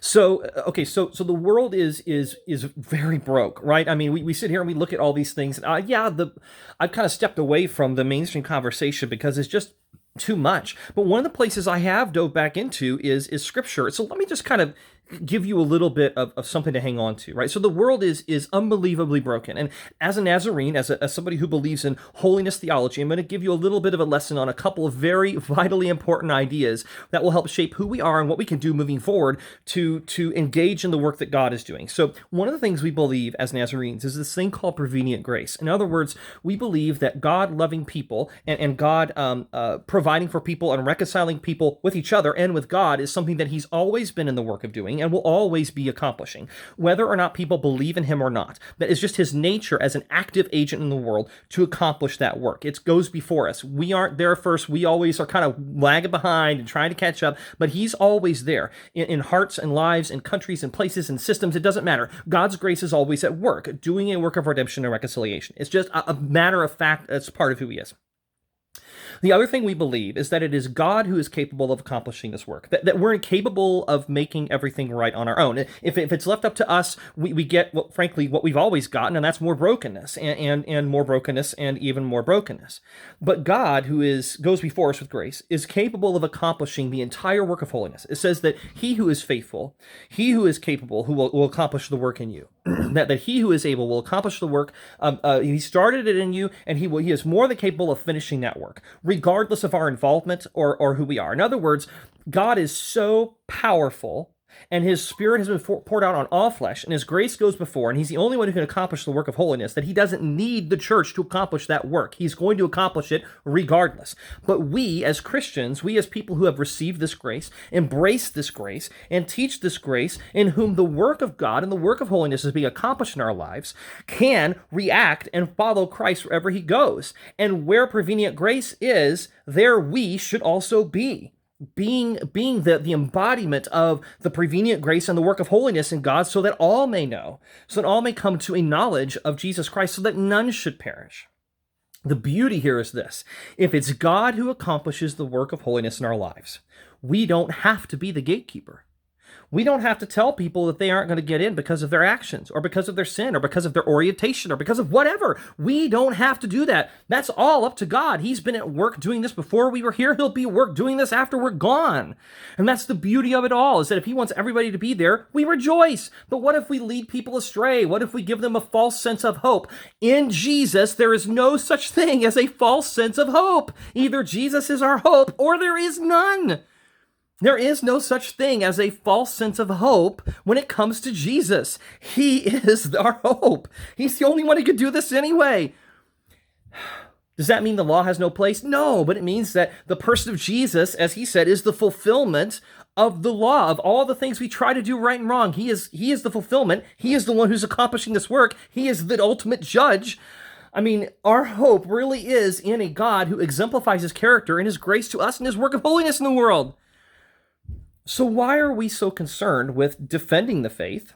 So the world is very broke, right? I mean, we sit here and we look at all these things. And, I've kind of stepped away from the mainstream conversation because it's just too much. But one of the places I have dove back into is scripture. So let me just kind of give you a little bit of something to hang on to, right? So the world is unbelievably broken. And as a Nazarene, as somebody who believes in holiness theology, I'm going to give you a little bit of a lesson on a couple of very vitally important ideas that will help shape who we are and what we can do moving forward to engage in the work that God is doing. So one of the things we believe as Nazarenes is this thing called prevenient grace. In other words, we believe that God loving people and God providing for people and reconciling people with each other and with God is something that he's always been in the work of doing and will always be accomplishing, whether or not people believe in him or not. That is just his nature as an active agent in the world to accomplish that work. It goes before us. We aren't there first. We always are kind of lagging behind and trying to catch up, but he's always there in hearts and lives and countries and places and systems. It doesn't matter. God's grace is always at work, doing a work of redemption and reconciliation. It's just a matter of fact. That's part of who he is. The other thing we believe is that it is God who is capable of accomplishing this work, that we're incapable of making everything right on our own. If it's left up to us, we get, frankly, what we've always gotten, and that's more brokenness and more brokenness and even more brokenness. But God, who goes before us with grace, is capable of accomplishing the entire work of holiness. It says that he who is faithful, he who is capable, who will accomplish the work in you. that he who is able will accomplish the work. He started it in you, and he is more than capable of finishing that work, regardless of our involvement or who we are. In other words, God is so powerful, and his spirit has been poured out on all flesh, and his grace goes before, and he's the only one who can accomplish the work of holiness, that he doesn't need the church to accomplish that work. He's going to accomplish it regardless. But we as Christians, we as people who have received this grace, embrace this grace, and teach this grace, in whom the work of God and the work of holiness is being accomplished in our lives, can react and follow Christ wherever he goes. And where prevenient grace is, there we should also be. Being the embodiment of the prevenient grace and the work of holiness in God, so that all may know, so that all may come to a knowledge of Jesus Christ, so that none should perish. The beauty here is this: if it's God who accomplishes the work of holiness in our lives, we don't have to be the gatekeeper. We don't have to tell people that they aren't going to get in because of their actions, or because of their sin, or because of their orientation, or because of whatever. We don't have to do that. That's all up to God. He's been at work doing this before we were here. He'll be at work doing this after we're gone. And that's the beauty of it all, is that if he wants everybody to be there, we rejoice. But what if we lead people astray? What if we give them a false sense of hope? In Jesus, there is no such thing as a false sense of hope. Either Jesus is our hope, or there is none. There is no such thing as a false sense of hope when it comes to Jesus. He is our hope. He's the only one who could do this anyway. Does that mean the law has no place? No, but it means that the person of Jesus, as he said, is the fulfillment of the law, of all the things we try to do right and wrong. He is the fulfillment. He is the one who's accomplishing this work. He is the ultimate judge. I mean, our hope really is in a God who exemplifies his character and his grace to us and his work of holiness in the world. So why are we so concerned with defending the faith,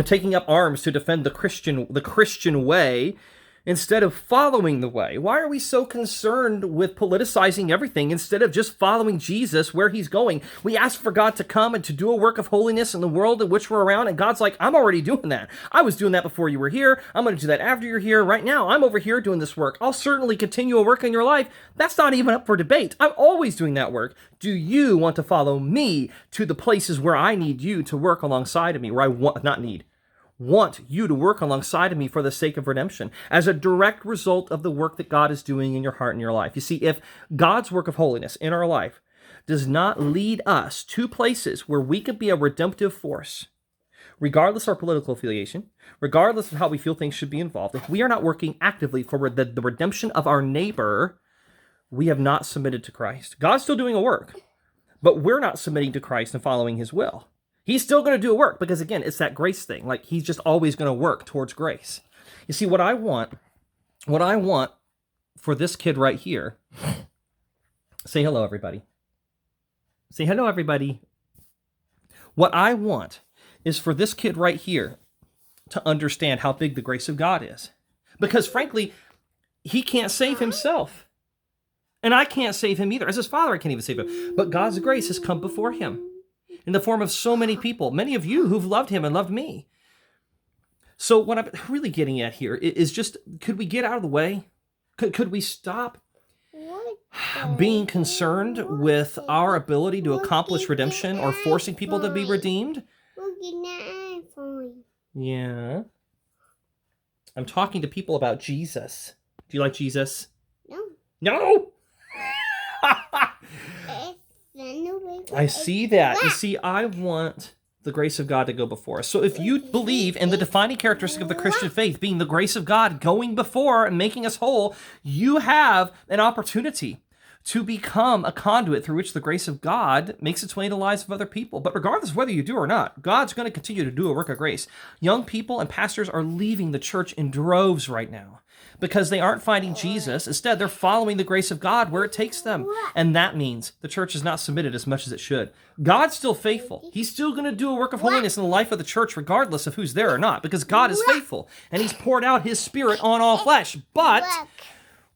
taking up arms to defend the Christian way, instead of following the way? Why are we so concerned with politicizing everything instead of just following Jesus where he's going? We ask for God to come and to do a work of holiness in the world in which we're around, and God's like, I'm already doing that. I was doing that before you were here. I'm going to do that after you're here. Right now, I'm over here doing this work. I'll certainly continue a work in your life. That's not even up for debate. I'm always doing that work. Do you want to follow me to the places where I need you to work alongside of me, where I want you to work alongside of me for the sake of redemption, as a direct result of the work that God is doing in your heart and your life? You see, if God's work of holiness in our life does not lead us to places where we could be a redemptive force, regardless of our political affiliation, regardless of how we feel things should be involved, if we are not working actively for the redemption of our neighbor, we have not submitted to Christ. God's still doing a work, but we're not submitting to Christ and following his will. He's still going to do a work, because again, it's that grace thing. Like, he's just always going to work towards grace. You see, what I want for this kid right here, say hello, everybody. Say hello, everybody. What I want is for this kid right here to understand how big the grace of God is. Because frankly, he can't save himself. And I can't save him either. As his father, I can't even save him. But God's grace has come before him. in the form of so many people, many of you who've loved him and loved me. So what I'm really getting at here is just, could we get out of the way? Could we stop being concerned with our ability to accomplish redemption or forcing people to be redeemed? Yeah. I'm talking to people about Jesus. Do you like Jesus? No. No! I see that. You see, I want the grace of God to go before us. So if you believe in the defining characteristic of the Christian faith being the grace of God going before and making us whole, you have an opportunity to become a conduit through which the grace of God makes its way into the lives of other people. But regardless of whether you do or not, God's going to continue to do a work of grace. Young people and pastors are leaving the church in droves right now because they aren't finding Jesus. Instead, they're following the grace of God where it takes them. And that means the church is not submitted as much as it should. God's still faithful. He's still going to do a work of holiness in the life of the church regardless of who's there or not, because God is faithful and he's poured out his spirit on all flesh. But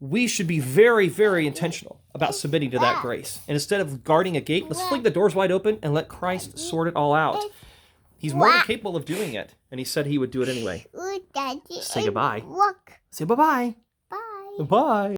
we should be very, very intentional about submitting to that grace. And instead of guarding a gate, let's fling the doors wide open and let Christ sort it all out. He's more than capable of doing it, and he said he would do it anyway. Say goodbye. Say bye-bye. Bye. Bye.